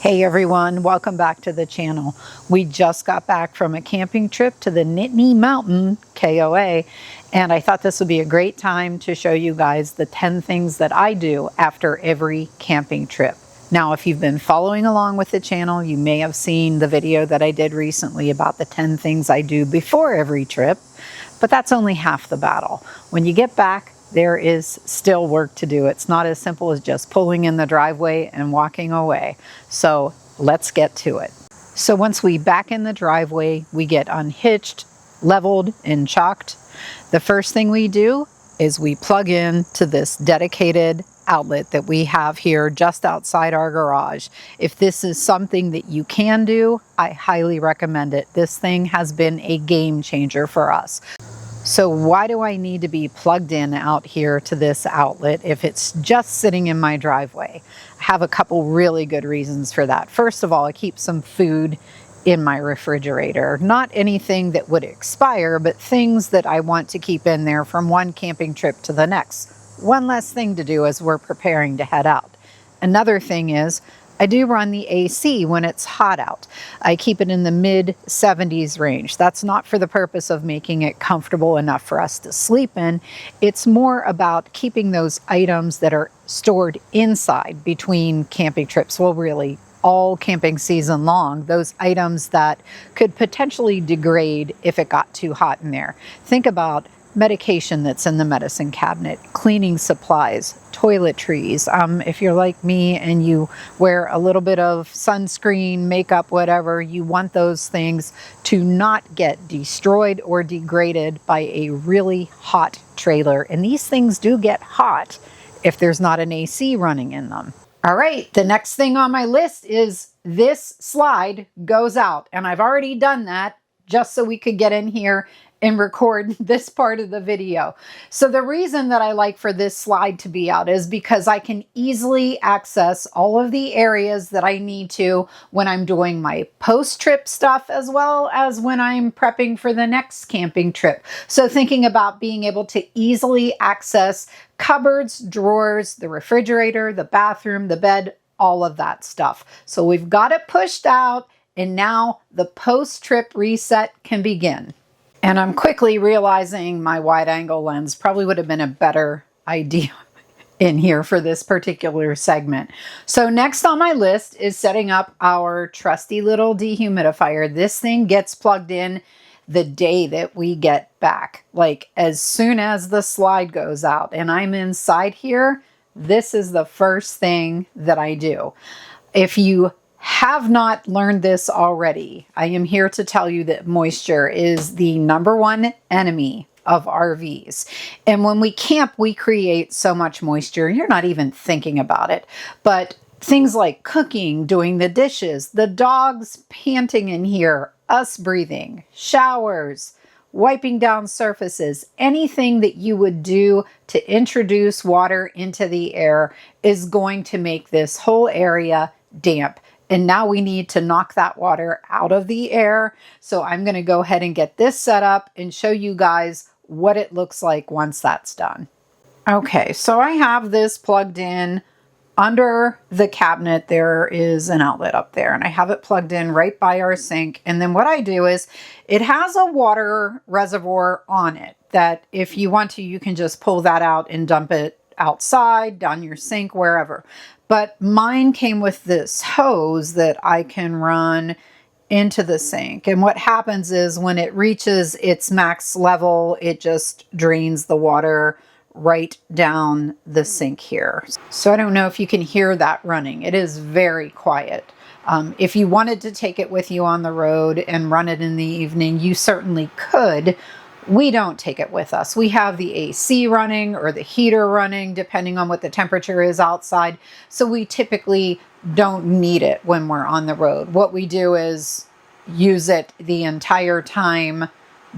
Hey everyone, welcome back to the channel. We just got back from a camping trip to the Nittany Mountain, KOA, and I thought this would be a great time to show you guys the 10 things that I do after every camping trip. Now, if you've been following along with the channel, you may have seen the video that I did recently about the 10 things I do before every trip, but that's only half the battle. When you get back, there is still work to do. It's not as simple as just pulling in the driveway and walking away. So let's get to it. So once we back in the driveway, we get unhitched, leveled, and chalked. The first thing we do is we plug in to this dedicated outlet that we have here just outside our garage. If this is something that you can do, I highly recommend it. This thing has been a game changer for us. So why do I need to be plugged in out here to this outlet if it's just sitting in my driveway? I have a couple really good reasons for that. First of all, I keep some food in my refrigerator. Not anything that would expire, but things that I want to keep in there from one camping trip to the next. One less thing to do as we're preparing to head out. Another thing is, I do run the AC when it's hot out. I keep it in the mid-70s range. That's not for the purpose of making it comfortable enough for us to sleep in. It's more about keeping those items that are stored inside between camping trips. Well, really, all camping season long, those items that could potentially degrade if it got too hot in there. Think about medication that's in the medicine cabinet, cleaning supplies, toiletries. If you're like me and you wear a little bit of sunscreen, makeup, whatever, you want those things to not get destroyed or degraded by a really hot trailer. And these things do get hot if there's not an AC running in them. All right, the next thing on my list is this slide goes out. And I've already done that just so we could get in here and record this part of the video. So the reason that I like for this slide to be out is because I can easily access all of the areas that I need to when I'm doing my post-trip stuff, as well as when I'm prepping for the next camping trip. So thinking about being able to easily access cupboards, drawers, the refrigerator, the bathroom, the bed, all of that stuff. So we've got it pushed out, and now the post-trip reset can begin. And I'm quickly realizing my wide angle lens probably would have been a better idea in here for this particular segment. So next on my list is setting up our trusty little dehumidifier. This thing gets plugged in the day that we get back. Like as soon as the slide goes out and I'm inside here, this is the first thing that I do. If you have not learned this already, I am here to tell you that moisture is the #1 enemy of RVs. And when we camp, we create so much moisture, you're not even thinking about it. But things like cooking, doing the dishes, the dogs panting in here, us breathing, showers, wiping down surfaces, anything that you would do to introduce water into the air is going to make this whole area damp. And now we need to knock that water out of the air. So I'm going to go ahead and get this set up and show you guys what it looks like once that's done. Okay, so I have this plugged in under the cabinet. There is an outlet up there and I have it plugged in right by our sink. And then what I do is it has a water reservoir on it that if you want to, you can just pull that out and dump it outside, down your sink, wherever. But mine came with this hose that I can run into the sink. And what happens is when it reaches its max level, it just drains the water right down the sink here. So I don't know if you can hear that running. It is very quiet. If you wanted to take it with you on the road and run it in the evening, you certainly could. We don't take it with us. We have the AC running or the heater running, depending on what the temperature is outside. So we typically don't need it when we're on the road. What we do is use it the entire time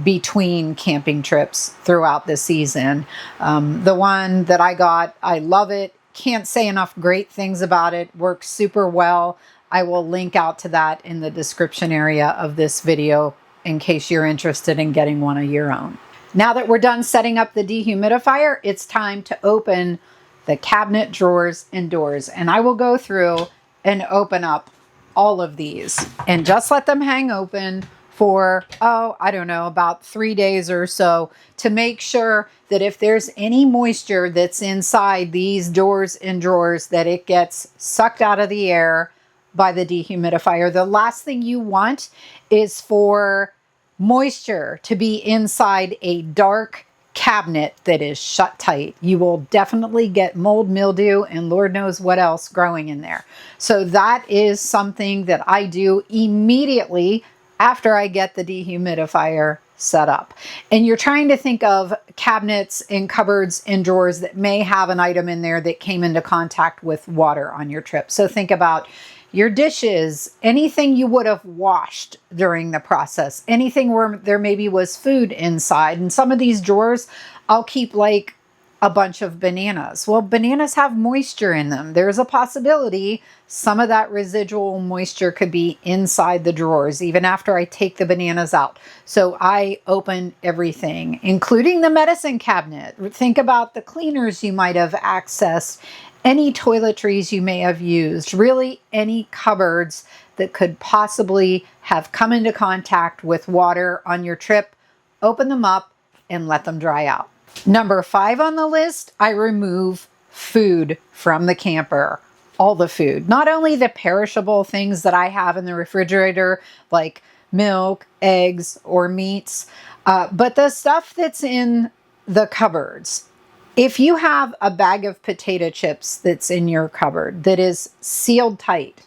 between camping trips throughout the season. The one that I got, I love it. Can't say enough great things about it. Works super well. I will link out to that in the description area of this video in case you're interested in getting one of your own. Now that we're done setting up the dehumidifier, it's time to open the cabinet drawers and doors. And I will go through and open up all of these and just let them hang open for, oh, I don't know, about 3 days or so to make sure that if there's any moisture that's inside these doors and drawers, that it gets sucked out of the air by the dehumidifier. The last thing you want is for moisture to be inside a dark cabinet that is shut tight. You will definitely get mold, mildew, and Lord knows what else growing in there. So that is something that I do immediately after I get the dehumidifier set up. And you're trying to think of cabinets and cupboards and drawers that may have an item in there that came into contact with water on your trip. So think about your dishes, anything you would have washed during the process, anything where there maybe was food inside. And some of these drawers, I'll keep like a bunch of bananas. Well, bananas have moisture in them. There's a possibility some of that residual moisture could be inside the drawers, even after I take the bananas out. So I open everything, including the medicine cabinet. Think about the cleaners you might have accessed, any toiletries you may have used, really any cupboards that could possibly have come into contact with water on your trip. Open them up and let them dry out. Number 5 on the list, I remove food from the camper. All the food, not only the perishable things that I have in the refrigerator, like milk, eggs, or meats, but the stuff that's in the cupboards. If you have a bag of potato chips that's in your cupboard that is sealed tight,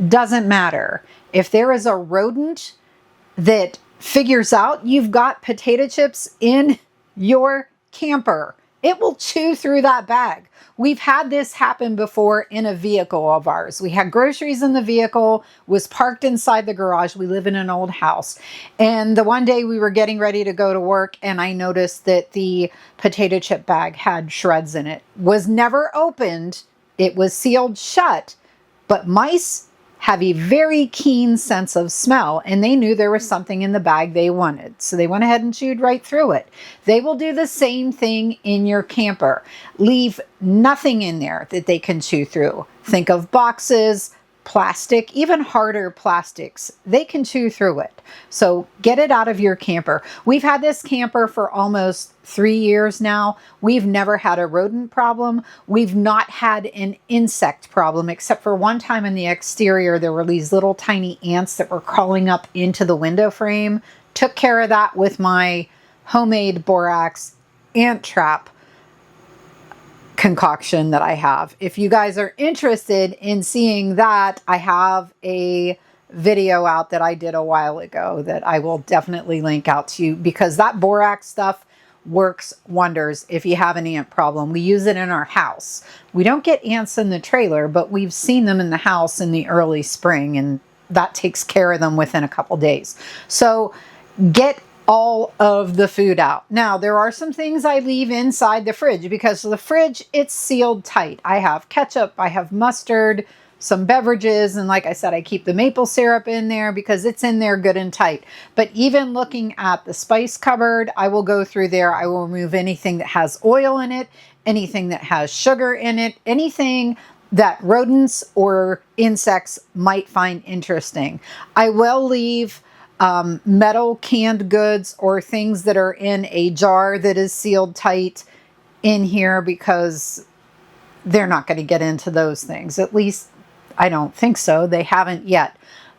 doesn't matter. If there is a rodent that figures out you've got potato chips in your camper, it will chew through that bag. We've had this happen before in a vehicle of ours. We had groceries in the vehicle, was parked inside the garage. We live in an old house. And the one day we were getting ready to go to work and I noticed that the potato chip bag had shreds in it. Was never opened. It was sealed shut, but mice have a very keen sense of smell and they knew there was something in the bag they wanted. So they went ahead and chewed right through it. They will do the same thing in your camper. Leave nothing in there that they can chew through. Think of boxes, plastic, even harder plastics. They can chew through it. So get it out of your camper. We've had this camper for almost 3 years now. We've never had a rodent problem. We've not had an insect problem, except for one time in the exterior, there were these little tiny ants that were crawling up into the window frame. Took care of that with my homemade borax ant trap concoction that I have. If you guys are interested in seeing that, I have a video out that I did a while ago that I will definitely link out to you, because that borax stuff works wonders if you have an ant problem. We use it in our house. We don't get ants in the trailer, but we've seen them in the house in the early spring, and that takes care of them within a couple days. So get all of the food out. Now, there are some things I leave inside the fridge because the fridge, it's sealed tight. I have ketchup, I have mustard, some beverages, and like I said, I keep the maple syrup in there because it's in there good and tight. But even looking at the spice cupboard, I will go through there. I will remove anything that has oil in it, anything that has sugar in it, anything that rodents or insects might find interesting. I will leave metal canned goods or things that are in a jar that is sealed tight in here because they're not going to get into those things. At least I don't think so. They haven't yet.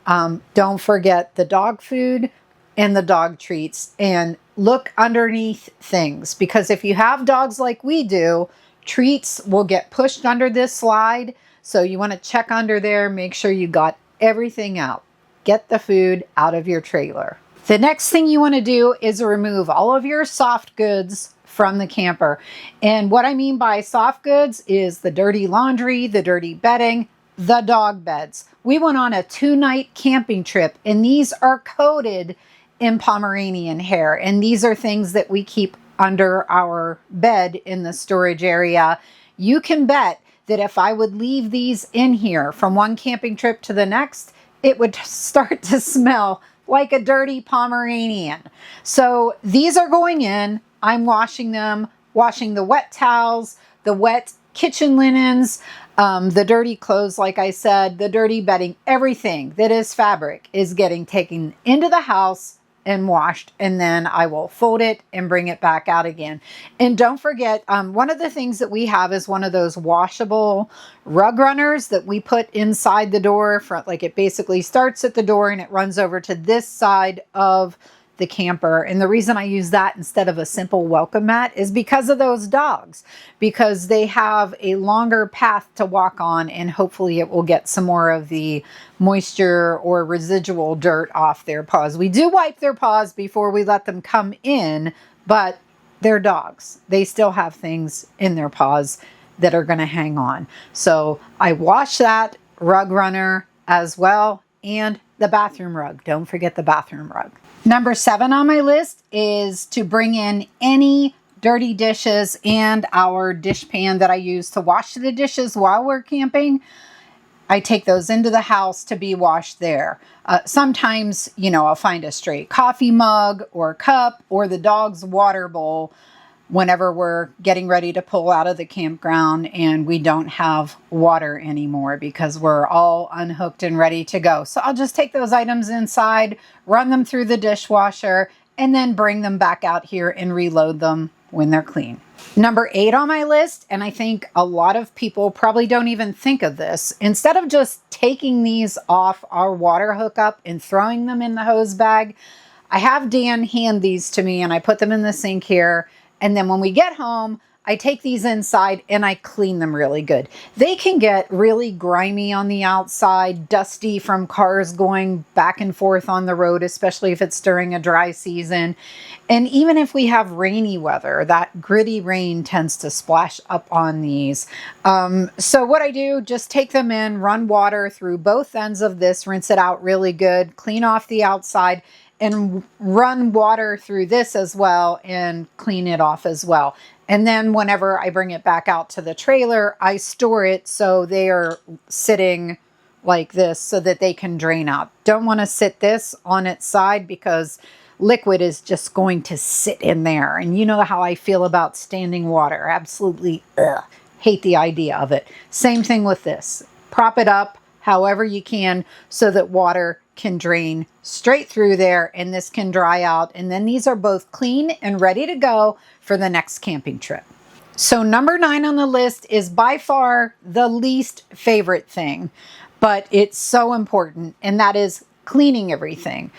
Don't forget the dog food and the dog treats, and look underneath things, because if you have dogs like we do, treats will get pushed under this slide. So you want to check under there, make sure you got everything out. Get the food out of your trailer. The next thing you want to do is remove all of your soft goods from the camper. And what I mean by soft goods is the dirty laundry, the dirty bedding, the dog beds. We went on a 2-night camping trip, and these are coated in Pomeranian hair. And these are things that we keep under our bed in the storage area. You can bet that if I would leave these in here from one camping trip to the next, it would start to smell like a dirty Pomeranian. So these are going in. I'm washing them, washing the wet towels, the wet kitchen linens. The dirty clothes, like I said, the dirty bedding, everything that is fabric is getting taken into the house and washed, and then I will fold it and bring it back out again. And don't forget, one of the things that we have is one of those washable rug runners that we put inside the door. Like it basically starts at the door and it runs over to this side of the camper. And the reason I use that instead of a simple welcome mat is because of those dogs, because they have a longer path to walk on, and hopefully it will get some more of the moisture or residual dirt off their paws. We do wipe their paws before we let them come in, but they're dogs. They still have things in their paws that are going to hang on. So I wash that rug runner as well, and the bathroom rug. Don't forget the bathroom rug. Number 7 on my list is to bring in any dirty dishes and our dish pan that I use to wash the dishes while we're camping. I take those into the house to be washed there. Sometimes, I'll find a stray coffee mug or cup or the dog's water bowl whenever we're getting ready to pull out of the campground and we don't have water anymore because we're all unhooked and ready to go. So I'll just take those items inside, run them through the dishwasher, and then bring them back out here and reload them when they're clean. Number 8 on my list, and I think a lot of people probably don't even think of this, instead of just taking these off our water hookup and throwing them in the hose bag, I have Dan hand these to me and I put them in the sink here. And then when we get home, I take these inside and I clean them really good. They can get really grimy on the outside, dusty from cars going back and forth on the road, especially if it's during a dry season. And even if we have rainy weather, that gritty rain tends to splash up on these. So what I do, just take them in, run water through both ends of this, rinse it out really good, clean off the outside, and run water through this as well and clean it off as well. And then whenever I bring it back out to the trailer, I store it so they are sitting like this so that they can drain out. Don't want to sit this on its side because liquid is just going to sit in there. And you know how I feel about standing water. Absolutely hate the idea of it. Same thing with this. Prop it up however you can so that water can drain straight through there and this can dry out. And then these are both clean and ready to go for the next camping trip. So number 9 on the list is by far the least favorite thing, but it's so important, and that is cleaning everything.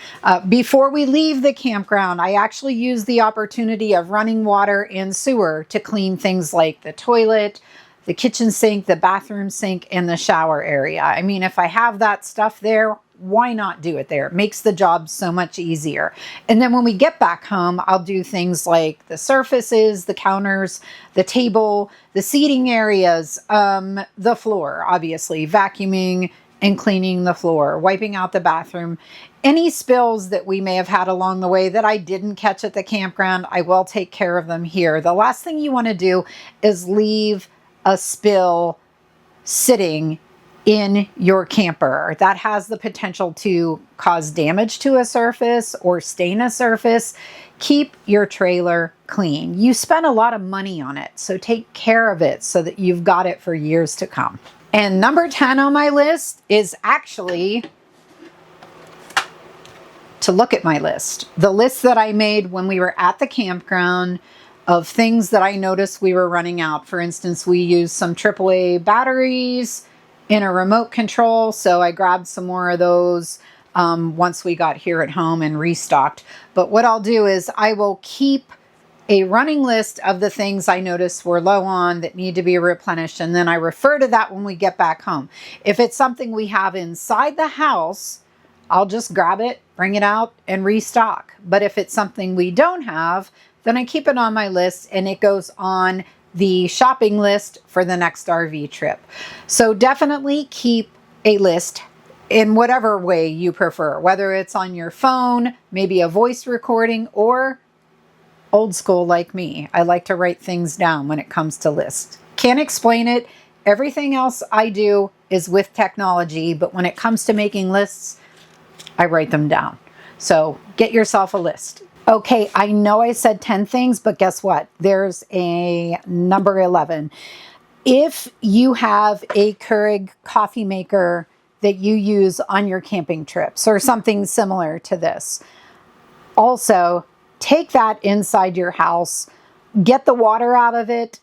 Before we leave the campground, I actually use the opportunity of running water and sewer to clean things like the toilet, the kitchen sink, the bathroom sink, and the shower area. I mean, if I have that stuff there, why not do it there? It makes the job so much easier. And then when we get back home, I'll do things like the surfaces, the counters, the table, the seating areas, the floor, obviously, vacuuming and cleaning the floor, wiping out the bathroom. Any spills that we may have had along the way that I didn't catch at the campground, I will take care of them here. The last thing you want to do is leave a spill sitting in your camper. That has the potential to cause damage to a surface or stain a surface. Keep your trailer clean. You spend a lot of money on it, so take care of it so that you've got it for years to come. And number 10 on my list is actually to look at my list. The list that I made when we were at the campground of things that I noticed we were running out. For instance, we used some AAA batteries in a remote control, so I grabbed some more of those once we got here at home and restocked. But what I'll do is I will keep a running list of the things I noticed were low on that need to be replenished, and then I refer to that when we get back home. If it's something we have inside the house, I'll just grab it, bring it out, and restock. But if it's something we don't have, then I keep it on my list and it goes on the shopping list for the next RV trip. So definitely keep a list in whatever way you prefer, whether it's on your phone, maybe a voice recording, or old school like me. I like to write things down when it comes to lists. Can't explain it. Everything else I do is with technology, but when it comes to making lists, I write them down. So get yourself a list. Okay, I know I said 10 things, but guess what? There's a number 11. If you have a Keurig coffee maker that you use on your camping trips or something similar to this, also take that inside your house, get the water out of it,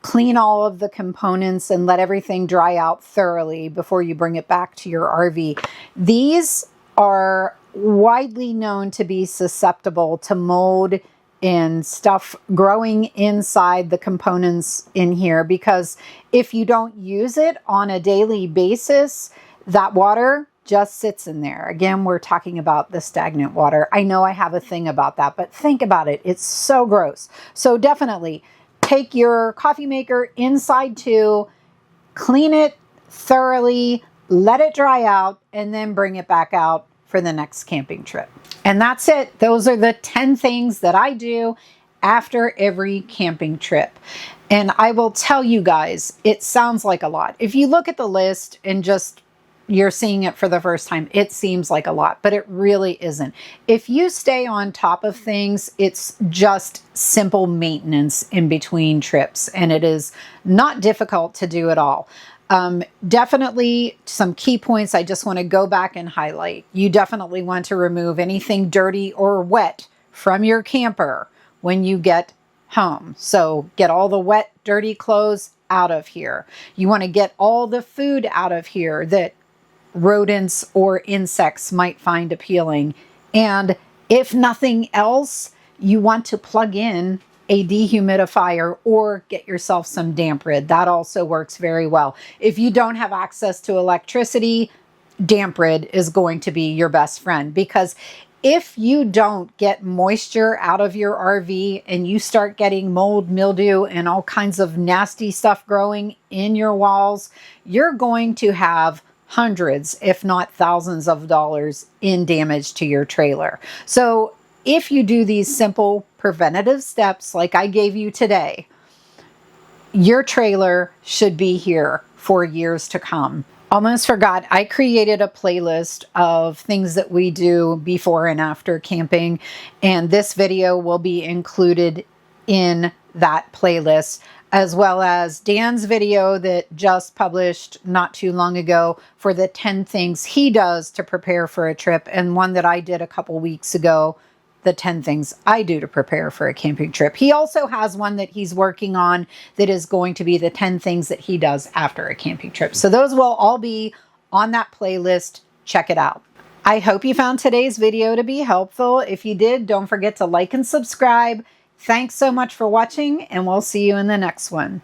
clean all of the components, and let everything dry out thoroughly before you bring it back to your RV. These are widely known to be susceptible to mold and stuff growing inside the components in here, because if you don't use it on a daily basis, that water just sits in there. Again, we're talking about the stagnant water. I know I have a thing about that, but think about it. It's so gross. So definitely take your coffee maker inside too, clean it thoroughly, let it dry out, and then bring it back out for the next camping trip. And that's it. Those are the 10 things that I do after every camping trip. And I will tell you guys, it sounds like a lot. If you look at the list and just you're seeing it for the first time, it seems like a lot, but it really isn't. If you stay on top of things, it's just simple maintenance in between trips, and it is not difficult to do at all. Definitely some key points I just want to go back and highlight. You definitely want to remove anything dirty or wet from your camper when you get home. So get all the wet, dirty clothes out of here. You want to get all the food out of here that rodents or insects might find appealing. And if nothing else, you want to plug in a dehumidifier or get yourself some damp rid. That also works very well. If you don't have access to electricity, damp rid is going to be your best friend, because if you don't get moisture out of your RV and you start getting mold, mildew, and all kinds of nasty stuff growing in your walls, you're going to have hundreds, if not thousands of dollars in damage to your trailer. So if you do these simple preventative steps like I gave you today, your trailer should be here for years to come. Almost forgot, I created a playlist of things that we do before and after camping, and this video will be included in that playlist, as well as Dan's video that just published not too long ago for the 10 things he does to prepare for a trip, and one that I did a couple weeks ago, the 10 things I do to prepare for a camping trip. He also has one that he's working on that is going to be the 10 things that he does after a camping trip. So those will all be on that playlist. Check it out. I hope you found today's video to be helpful. If you did, don't forget to like and subscribe. Thanks so much for watching, and we'll see you in the next one.